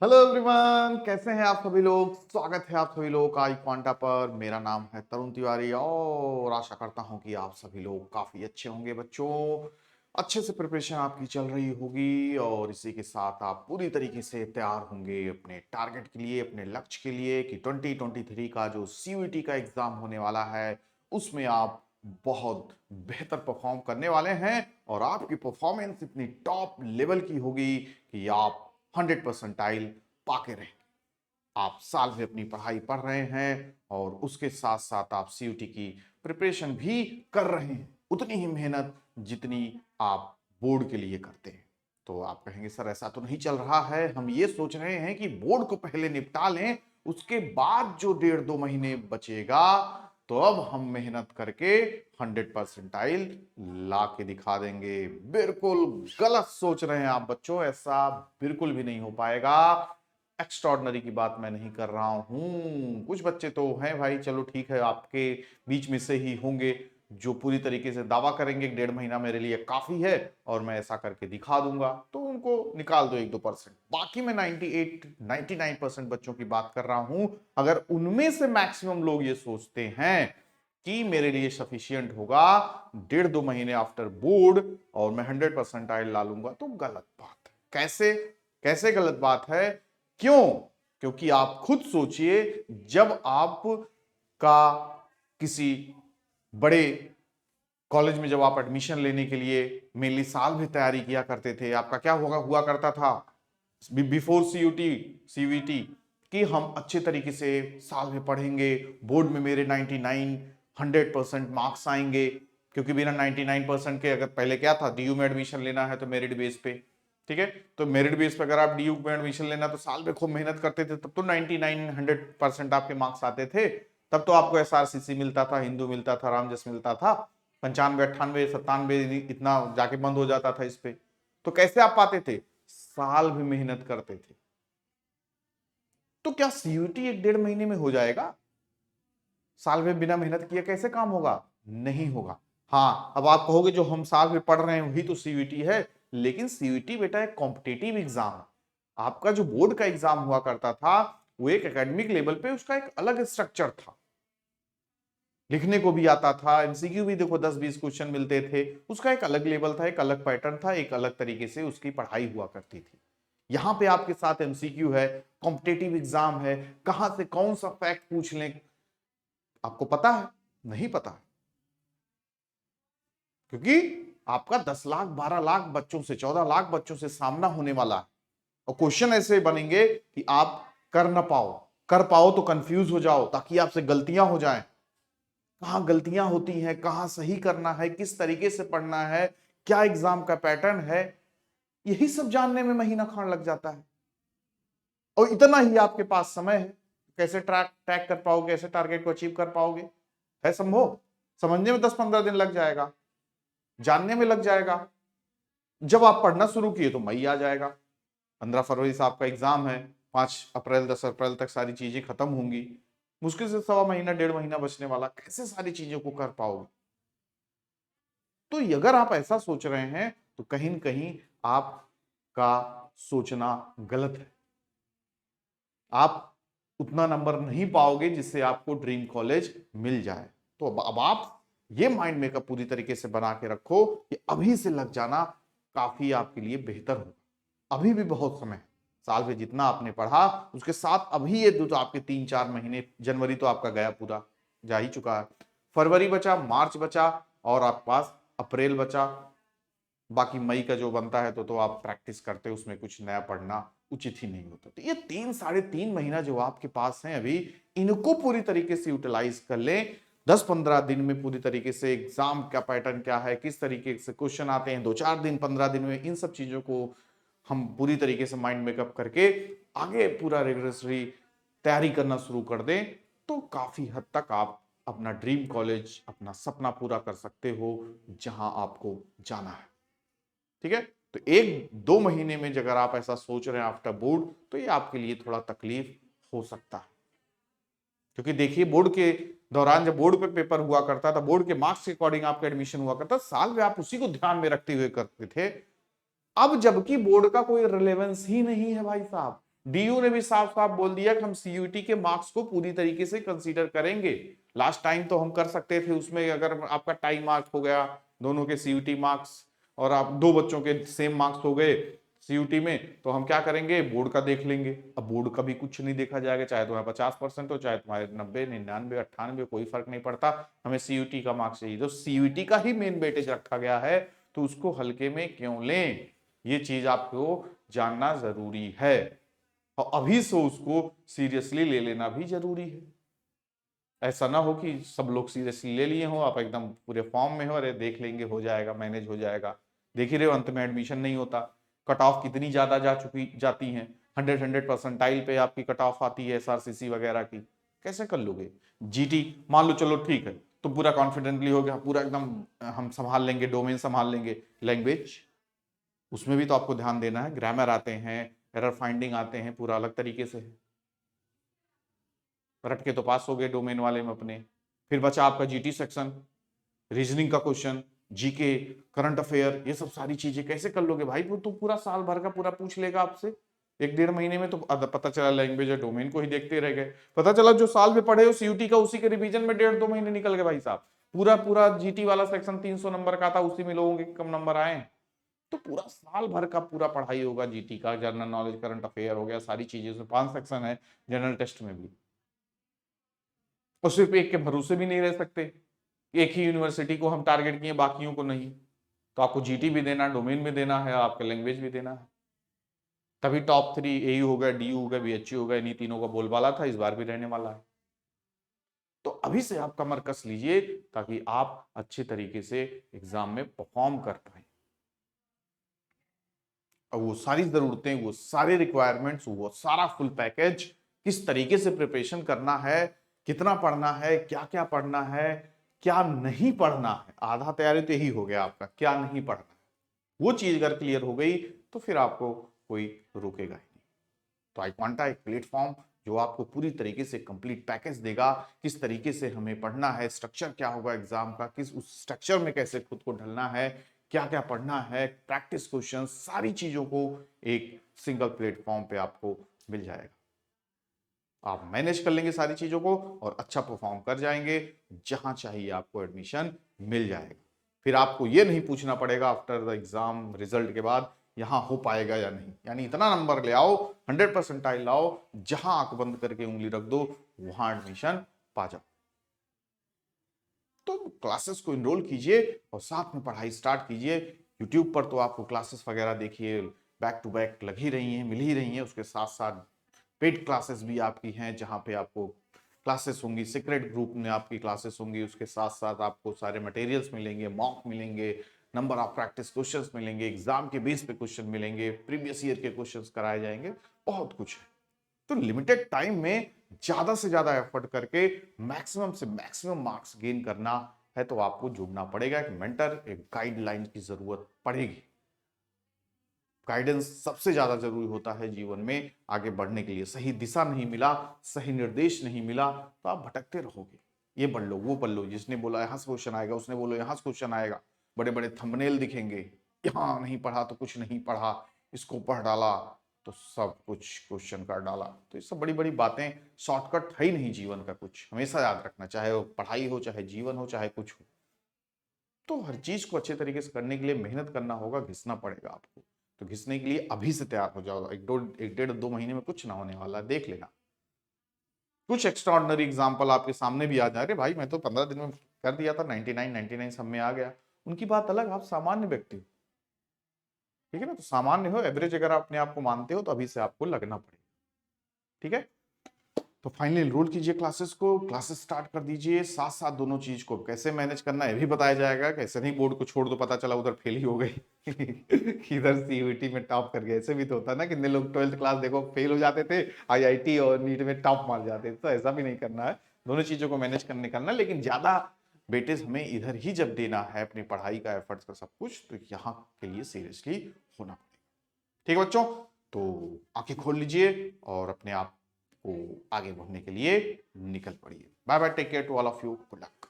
Hello everyone, कैसे हैं आप सभी लोग। स्वागत है आप सभी लोगों का आई क्वांटा पर। मेरा नाम है तरुण तिवारी और आशा करता हूं कि आप सभी लोग काफी अच्छे होंगे। बच्चों, अच्छे से प्रिपरेशन आपकी चल रही होगी और इसी के साथ आप पूरी तरीके से तैयार होंगे अपने टारगेट के लिए, अपने लक्ष्य के लिए कि 2023 का जो सीयूईटी का एग्जाम होने वाला है उसमें आप बहुत बेहतर परफॉर्म करने वाले हैं और आपकी परफॉर्मेंस इतनी टॉप लेवल की होगी कि आप 100 परसेंटाइल पाके रहेंगे। आप साल भर अपनी पढ़ाई पढ़ रहे हैं और उसके साथ साथ आप सीयूटी की प्रिपरेशन भी कर रहे हैं, उतनी ही मेहनत जितनी आप बोर्ड के लिए करते हैं। तो आप कहेंगे सर ऐसा तो नहीं चल रहा है, हम ये सोच रहे हैं कि बोर्ड को पहले निपटा लें, उसके बाद जो 1.5-2 महीने बचेगा तो अब हम मेहनत करके 100 परसेंटाइल ला के दिखा देंगे। बिल्कुल गलत सोच रहे हैं आप बच्चों, ऐसा बिल्कुल भी नहीं हो पाएगा। एक्स्ट्रॉर्डनरी की बात मैं नहीं कर रहा हूं। कुछ बच्चे तो हैं भाई, चलो ठीक है, आपके बीच में से ही होंगे जो पूरी तरीके से दावा करेंगे कि 1.5 महीना मेरे लिए काफी है और मैं ऐसा करके दिखा दूंगा, तो उनको निकाल दो 1-2%। बाकी मैं 98-99% बच्चों की बात कर रहा हूं। अगर उनमें से मैक्सिमम लोग ये सोचते हैं कि मेरे लिए सफिशियंट होगा 1.5-2 महीने आफ्टर बोर्ड और मैं 100% ला लूंगा, तो गलत बात है। कैसे कैसे गलत बात है? क्यों? क्योंकि आप खुद सोचिए, जब आप का किसी बड़े कॉलेज में जब आप एडमिशन लेने के लिए मेनली साल भी तैयारी किया करते थे, आपका क्या हुआ करता था बिफोर सीयूटी सीवीटी कि हम अच्छे तरीके से साल में पढ़ेंगे, बोर्ड में मेरे 99 100% मार्क्स आएंगे। क्योंकि बिना 99% के, अगर पहले क्या था, डीयू में एडमिशन लेना है तो मेरिट बेस पे, ठीक है, तो मेरिट बेस पे अगर आप डीयू में एडमिशन लेना तो साल में खूब मेहनत करते थे, तब तो 99 100% आपके मार्क्स आते थे। तब तो आपको एसआरसीसी मिलता था, हिंदू मिलता था, रामजस मिलता था। 95 98 97 इतना जाके बंद हो जाता था इस पे। तो कैसे आप पाते थे? साल भी मेहनत करते थे। तो क्या सीयूटी 1-1.5 महीने में हो जाएगा? साल में बिना मेहनत किए कैसे काम होगा? नहीं होगा। हाँ, अब आप कहोगे जो हम साल में पढ़ रहे हैं वही तो सीयूटी है, लेकिन सीयूटी बेटा एक कॉम्पिटिटिव एग्जाम है। आपका जो बोर्ड का एग्जाम हुआ करता था वो एक एकेडमिक लेवल पे उसका एक अलग स्ट्रक्चर था, लिखने को भी आता था, एमसीक्यू भी देखो 10-20 क्वेश्चन मिलते थे, उसका एक अलग लेवल था, एक अलग पैटर्न था, एक अलग तरीके से उसकी पढ़ाई हुआ करती थी। यहां पे आपके साथ एमसीक्यू है, कॉम्पिटेटिव एग्जाम है, कहां से कौन सा फैक्ट पूछ लें आपको पता है? नहीं पता है, क्योंकि आपका 10 लाख 12 लाख बच्चों से, 14 लाख बच्चों से सामना होने वाला है और क्वेश्चन ऐसे बनेंगे कि आप कर ना पाओ, कर पाओ तो कंफ्यूज हो जाओ ताकि आपसे गलतियां हो जाएं। कहां गलतियां होती हैं, कहां सही करना है, किस तरीके से पढ़ना है, क्या एग्जाम का पैटर्न है, यही सब जानने में महीना खान लग जाता है। और इतना ही आपके पास समय है, कैसे ट्रैक कर पाओगे, कैसे टारगेट को अचीव कर पाओगे? है संभव? समझने में 10-15 दिन लग जाएगा, जानने में लग जाएगा। जब आप पढ़ना शुरू किए तो मई आ जाएगा, 15 फरवरी से आपका एग्जाम है, 5 अप्रैल 10 अप्रैल तक सारी चीजें खत्म होंगी। मुश्किल से 1.25 महीना 1.5 महीना बचने वाला, कैसे सारी चीजों को कर पाओगे? तो अगर आप ऐसा सोच रहे हैं तो कहीं न कहीं आपका सोचना गलत है। आप उतना नंबर नहीं पाओगे जिससे आपको ड्रीम कॉलेज मिल जाए। तो अब आप ये माइंड मेकअप पूरी तरीके से बना के रखो कि अभी से लग जाना काफी आपके लिए बेहतर होगा। अभी भी बहुत समय है, साल में जितना आपने पढ़ा उसके साथ अभी ये तो आपके 3-4 महीने, जनवरी तो आपका गया पूरा, जा ही चुका है, फरवरी बचा, मार्च बचा और आपके पास अप्रैल बचा, बाकी मई का जो बनता है तो आप प्रैक्टिस करते हो, उसमें कुछ नया पढ़ना उचित ही नहीं होता। तो ये 3-3.5 महीना जो आपके पास है अभी, इनको पूरी तरीके से यूटिलाइज कर लें। 10-15 दिन में पूरी तरीके से एग्जाम का पैटर्न क्या है, किस तरीके से क्वेश्चन आते हैं, 2-4 दिन 15 दिन में, इन सब चीजों को हम पूरी तरीके से माइंड मेकअप करके आगे पूरा रिगरसली तैयारी करना शुरू कर दें तो काफी हद तक आप अपना ड्रीम कॉलेज, अपना सपना पूरा कर सकते हो जहां आपको जाना है। ठीक है, तो 1-2 महीने में अगर आप ऐसा सोच रहे हैं आफ्टर बोर्ड, तो ये आपके लिए थोड़ा तकलीफ हो सकता है। क्योंकि देखिए, बोर्ड के दौरान जब बोर्ड पे पेपर हुआ करता था, बोर्ड के मार्क्स के अकॉर्डिंग आपका एडमिशन हुआ करता, साल में आप उसी को ध्यान में रखते हुए करते थे। अब जबकि बोर्ड का कोई रिलेवेंस ही नहीं है भाई साहब, डीयू ने भी साफ साफ बोल दिया कि हम सीयूटी के मार्क्स को पूरी तरीके से कंसीडर करेंगे। लास्ट टाइम तो हम कर सकते थे, उसमें अगर आपका टाई मार्क हो गया दोनों के सीयूटी मार्क्स और आप दो बच्चों के सेम मार्क्स हो गए सीयूटी में, तो हम क्या करेंगे, बोर्ड का देख लेंगे। अब बोर्ड का भी कुछ नहीं देखा जाएगा, चाहे तुम्हारे 50% हो, चाहे तुम्हारे 90, 99, 98, कोई फर्क नहीं पड़ता, हमें सीयूटी का मार्क्स चाहिए। तो सीयूटी का ही मेन वेटेज रखा गया है, तो उसको हल्के में क्यों लें, ये चीज आपको जानना जरूरी है और अभी से उसको सीरियसली ले लेना भी जरूरी है। ऐसा ना हो कि सब लोग सीरियसली ले लिए हो, आप एकदम पूरे फॉर्म में हो, अरे देख लेंगे हो जाएगा, मैनेज हो जाएगा। देख ही रहे हो अंत में एडमिशन नहीं होता, कट ऑफ कितनी ज्यादा जाती हैं, 100 परसेंटाइल पे आपकी कट ऑफ आती है एसआरसीसी वगैरह की, कैसे कर लोगे। जीटी मान लो चलो ठीक है, तो पूरा कॉन्फिडेंटली हो गया, पूरा एकदम हम संभाल लेंगे, डोमेन संभाल लेंगे। लैंग्वेज, उसमें भी तो आपको ध्यान देना है, ग्रामर आते हैं, एरर फाइंडिंग आते हैं, पूरा अलग तरीके से है। रट के तो पास हो गए डोमेन वाले में अपने। फिर बचा आपका जीटी सेक्शन, रीजनिंग का क्वेश्चन, जीके, करंट अफेयर, ये सब सारी चीजें कैसे कर लोगे भाई, वो तो पूरा साल भर का पूरा पूछ लेगा आपसे। 1-1.5 महीने में तो पता चला लैंग्वेज और डोमेन को ही देखते रह गए, पता चला जो साल में पढ़े हो सीयूटी का उसी के रिवीजन में 1.5-2 महीने निकल गए भाई साहब। पूरा पूरा जीटी वाला सेक्शन 300 नंबर का था, उसी में लोगों के कम नंबर आए। तो पूरा साल भर का पूरा पढ़ाई होगा जीटी का, जनरल नॉलेज, करंट अफेयर हो गया, सारी चीजें, उसमें 5 सेक्शन है जनरल टेस्ट में भी। और सिर्फ एक के भरोसे भी नहीं रह सकते, एक ही यूनिवर्सिटी को हम टारगेट किए बाकियों को नहीं, तो आपको जीटी भी देना, डोमेन भी देना है, आपका लैंग्वेज भी देना है। तभी टॉप 3 एयू हो गया, डीयू हो गया, बीएचयू हो गया, इन्हीं तीनों का बोलबाला था, इस बार भी रहने वाला है। तो अभी से आप कमर कस लीजिए ताकि आप अच्छे तरीके से एग्जाम में परफॉर्म कर पाए। और वो सारी जरूरतें, वो सारे रिक्वायरमेंट्स, वो सारा फुल पैकेज, किस तरीके से प्रिपरेशन करना है, कितना पढ़ना है, क्या क्या पढ़ना है, क्या नहीं पढ़ना है, आधा तैयारी तो यही हो गया आपका, क्या नहीं पढ़ना है, वो चीज अगर क्लियर हो गई तो फिर आपको कोई रोकेगा ही नहीं। तो iQuanta एक प्लेटफॉर्म जो आपको पूरी तरीके से कंप्लीट पैकेज देगा, किस तरीके से हमें पढ़ना है, स्ट्रक्चर क्या होगा एग्जाम का, किस उस स्ट्रक्चर में कैसे खुद को ढलना है, क्या क्या पढ़ना है, प्रैक्टिस क्वेश्चन, सारी चीजों को एक सिंगल प्लेटफॉर्म पे आपको मिल जाएगा। आप मैनेज कर लेंगे सारी चीजों को और अच्छा परफॉर्म कर जाएंगे, जहां चाहिए आपको एडमिशन मिल जाएगा। फिर आपको ये नहीं पूछना पड़ेगा आफ्टर द एग्जाम रिजल्ट के बाद यहां हो पाएगा या नहीं, यानी इतना नंबर ले आओ, 100 परसेंटाइल लाओ, जहां आंख बंद करके उंगली रख दो वहां एडमिशन पा जाओ। तो क्लासेस को इनरोल कीजिए और साथ में पढ़ाई स्टार्ट कीजिए। यूट्यूब पर तो आपको क्लासेस वगैरह देखिए बैक टू बैक लग ही रही हैं, मिल ही रही हैं, उसके साथ साथ पेड क्लासेस भी आपकी हैं जहां पे आपको क्लासेस होंगी, सीक्रेट ग्रुप में आपकी क्लासेस होंगी, उसके साथ साथ आपको सारे मटेरियल्स मिलेंगे, मॉक मिलेंगे, नंबर ऑफ प्रैक्टिस क्वेश्चंस मिलेंगे, एग्जाम के बेस पे क्वेश्चन मिलेंगे, प्रीवियस ईयर के क्वेश्चंस कराए जाएंगे, बहुत कुछ है। तो लिमिटेड टाइम में ज्यादा से ज्यादा एफर्ट करके मैक्सिमम से मैक्सिमम मार्क्स गेन करना है तो आपको जुड़ना पड़ेगा, एक मेंटर, एक गाइडलाइन की जरूरत पड़ेगी। गाइडेंस सबसे ज्यादा जरूरी होता है जीवन में आगे बढ़ने के लिए। सही दिशा नहीं मिला, सही निर्देश नहीं मिला तो आप भटकते रहोगे, ये पढ़ लो वो पढ़ लो, जिसने बोला यहां से क्वेश्चन आएगा, उसने बोला यहां से क्वेश्चन आएगा, बड़े बड़े थंबनेल दिखेंगे, यहां नहीं पढ़ा तो कुछ नहीं पढ़ा, इसको पढ़ डाला तो सब कुछ क्वेश्चन कर डाला। तो ये सब बड़ी बड़ी बातें, शॉर्टकट है ही नहीं जीवन का कुछ, हमेशा याद रखना, चाहे वो पढ़ाई हो, चाहे जीवन हो, चाहे कुछ हो। तो हर चीज को अच्छे तरीके से करने के लिए मेहनत करना होगा, घिसना पड़ेगा आपको। तो घिसने के लिए अभी से तैयार हो जाओ, 1-1.5-2 महीने में कुछ ना होने वाला, देख लेना। कुछ एक्स्ट्रा ऑर्डिनरी एग्जाम्पल आपके सामने भी आ जाए, अरे भाई मैं तो 15 दिन में कर दिया था, 99 सब में आ गया, उनकी बात अलग, आप सामान्य व्यक्ति हो, ठीक है ना। तो सामान्य हो, एवरेज अगर आप अपने आप को मानते हो तो अभी से आपको लगना पड़ेगा, ठीक है। तो फाइनली एनरोल कीजिए क्लासेस को, क्लासेस स्टार्ट कर दीजिए, साथ साथ दोनों चीज को कैसे मैनेज करना है ये भी बताया जाएगा, कैसे नहीं बोर्ड को छोड़ दो पता चला उधर फेल ही हो गई इधर सीयूईटी में टॉप कर गए, ऐसे भी तो होता है ना, कितने लोग 12th क्लास देखो फेल हो जाते थे, आईआईटी और नीट में टॉप मार जाते थे। तो ऐसा भी नहीं करना है, दोनों चीजों को मैनेज करने करना, लेकिन ज्यादा बेटेज हमें इधर ही जब देना है अपनी पढ़ाई का, एफर्ट्स का सब कुछ, तो यहाँ के लिए सीरियसली होना पड़ेगा, ठीक है बच्चों। तो आंखें खोल लीजिए और अपने आप को आगे बढ़ने के लिए निकल पड़िए। Bye bye, take care to all of you, good luck.